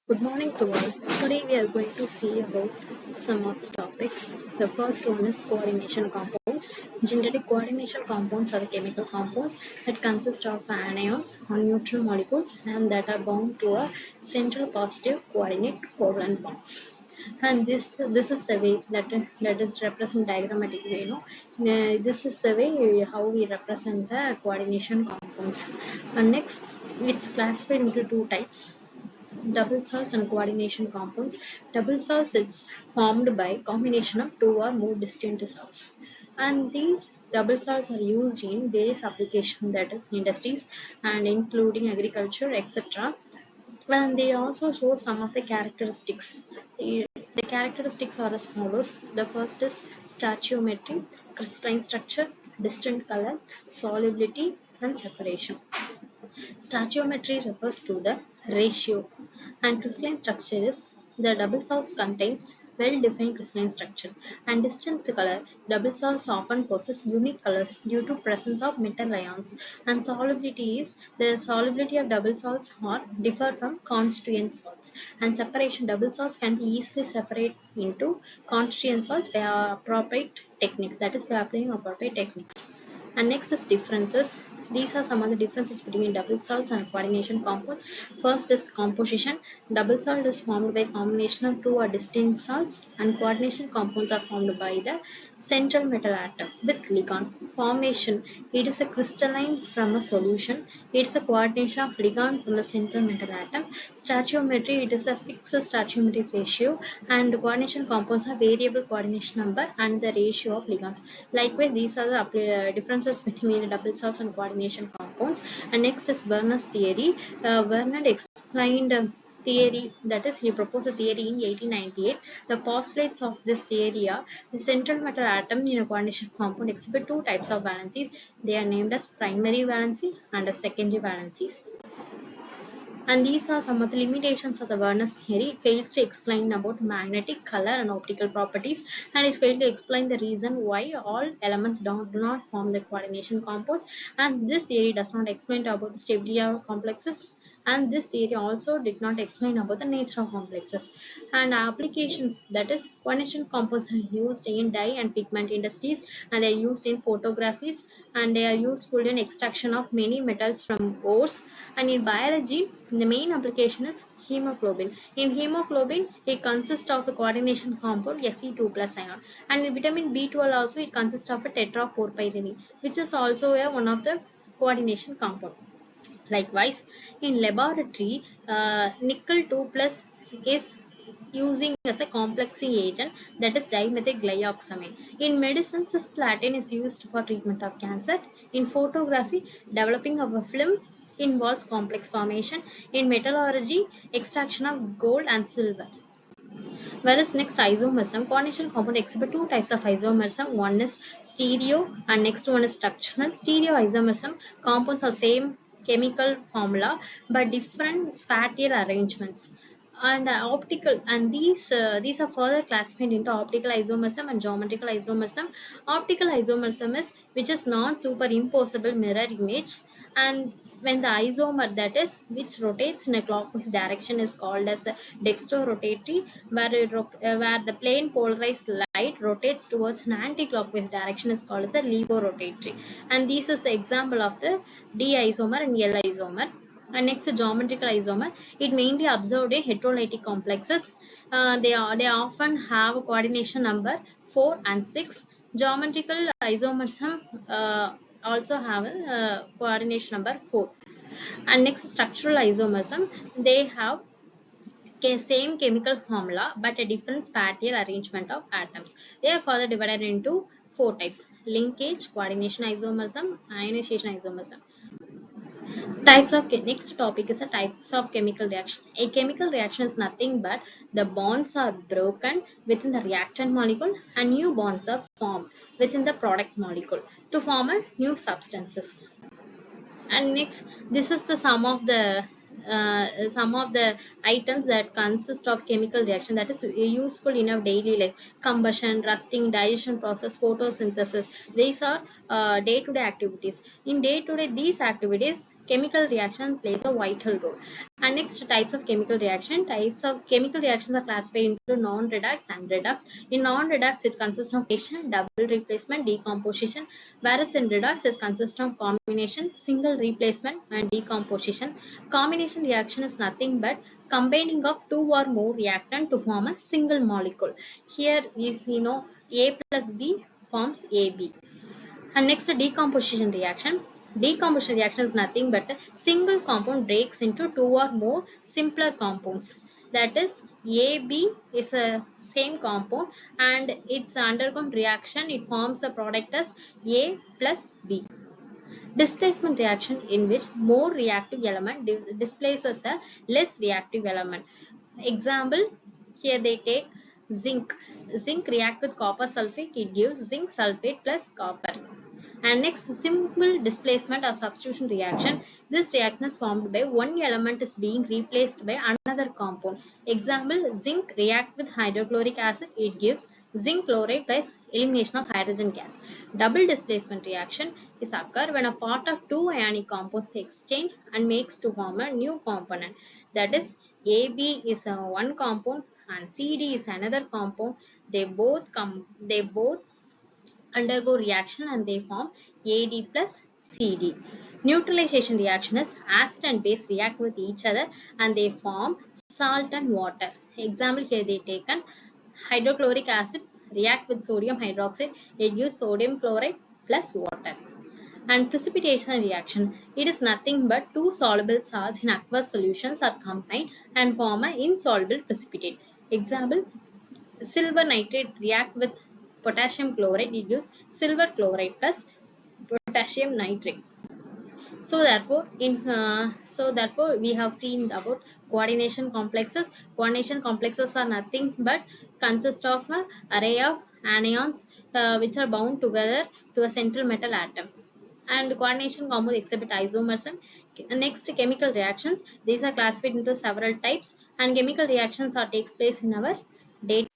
Good morning to all. Today we are going to see about some of the topics. The first one is coordination compounds. Generally, coordination compounds are chemical compounds that consist of anions or neutral molecules and that are bound to a central positive coordinate covalent bonds. And this is the way that is represent diagrammatic way. This is the way how we represent the coordination compounds. And next, it's classified into two types: double salts and coordination compounds. Double salts is formed by combination of two or more distinct salts. And these double salts are used in various applications, that is industries and including agriculture, etc. And they also show some of the characteristics. The characteristics are as follows. The first is stoichiometry, crystalline structure, distinct color, solubility, and separation. Stoichiometry refers to the ratio, and crystalline structure is the double salts contains well-defined crystalline structure and distinct color. Double salts often possess unique colors due to presence of metal ions, and solubility is the solubility of double salts are differ from constituent salts. And separation: double salts can be easily separated into constituent salts by appropriate techniques, that is by applying appropriate techniques. And next is differences. These are some of the differences between double salts and coordination compounds. First is composition. Double salt is formed by combination of two or distinct salts, and coordination compounds are formed by the central metal atom with ligand. Formation: it is a crystalline from a solution. It is a coordination of ligand from the central metal atom. Stoichiometry: it is a fixed stoichiometric ratio, and coordination compounds have variable coordination number and the ratio of ligands. Likewise, these are the differences between the double salts and coordination compounds. And next is Werner's theory. Werner explained theory, that is, he proposed a theory in 1898. The postulates of this theory are: the central metal atom in a coordination compound exhibit two types of valencies. They are named as primary valency and as secondary valencies. And these are some of the limitations of the Werner's theory. It fails to explain about magnetic, color, and optical properties, and it failed to explain the reason why all elements do not form the coordination compounds. And this theory does not explain about the stability of complexes, and this theory also did not explain about the nature of complexes. And applications, that is, coordination compounds are used in dye and pigment industries, and they are used in photographies, and they are useful in extraction of many metals from ores. And in biology, the main application is hemoglobin. In hemoglobin, it consists of a coordination compound Fe2 plus ion. And in vitamin B12 also, it consists of a tetraporphyrin, which is also one of the coordination compound. Likewise, in laboratory, nickel 2 plus is using as a complexing agent, that is dimethylglyoxamine. In medicine, cisplatin is used for treatment of cancer. In photography, developing of a film involves complex formation. In metallurgy, extraction of gold and silver. Whereas next, isomerism. Coordination compound exhibit two types of isomerism. One is stereo and next one is structural. Stereoisomerism compounds are same chemical formula but different spatial arrangements. And optical, and these are further classified into optical isomerism and geometrical isomerism. Optical isomerism is which is non-superimposable mirror image, and when the isomer, that is which rotates in a clockwise direction, is called as dextrorotatory, where the plane polarized light rotates towards an anti-clockwise direction, is called as a levorotatory. And this is the example of the D isomer and L isomer. And next, geometrical isomer. It mainly observed in heterolytic complexes. They often have a coordination number 4 and 6. Geometrical isomerism also have a coordination number 4. And next, structural isomerism. They have same chemical formula but a different spatial arrangement of atoms. They are further divided into 4 types: linkage, coordination isomerism, ionization isomerism. Types of next topic is the types of chemical reaction. A chemical reaction is nothing but the bonds are broken within the reactant molecule and new bonds are formed within the product molecule to form a new substances. And next, this is the sum of the items that consist of chemical reaction, that is useful in our daily life: combustion, rusting, digestion process, photosynthesis. These are day-to-day activities. In day-to-day these activities, chemical reaction plays a vital role. And next, types of chemical reaction. Types of chemical reactions are classified into non-redox and redox. In non-redox, it consists of combination, double replacement, decomposition, whereas in redox, it consists of combination, single replacement, and decomposition. Combination reaction is nothing but combining of two or more reactant to form a single molecule. Here is, A plus B forms AB. And next, decomposition reaction. Decomposition reaction is nothing but a single compound breaks into two or more simpler compounds. That is, AB is a same compound and it's undergone reaction. It forms a product as A plus B. Displacement reaction, in which more reactive element displaces the less reactive element. Example, here they take zinc. Zinc react with copper sulfate, it gives zinc sulfate plus copper. And next, simple displacement or substitution reaction. This reaction is formed by one element is being replaced by another compound. Example, zinc react with hydrochloric acid, it gives zinc chloride plus elimination of hydrogen gas. Double displacement reaction is occur when a part of two ionic compounds exchange and makes to form a new component. That is, AB is one compound and CD is another compound. They both undergo reaction and they form AD plus CD. Neutralization reaction is acid and base react with each other and they form salt and water. Example, here they taken hydrochloric acid react with sodium hydroxide, it gives sodium chloride plus water. And precipitation reaction, it is nothing but two soluble salts in aqueous solutions are combined and form an insoluble precipitate. Example, silver nitrate react with potassium chloride, it gives silver chloride plus potassium nitrate. So therefore we have seen about coordination complexes. Coordination complexes are nothing but consist of an array of anions which are bound together to a central metal atom. And coordination compounds exhibit isomerism. Next, chemical reactions. These are classified into several types, and chemical reactions are takes place in our day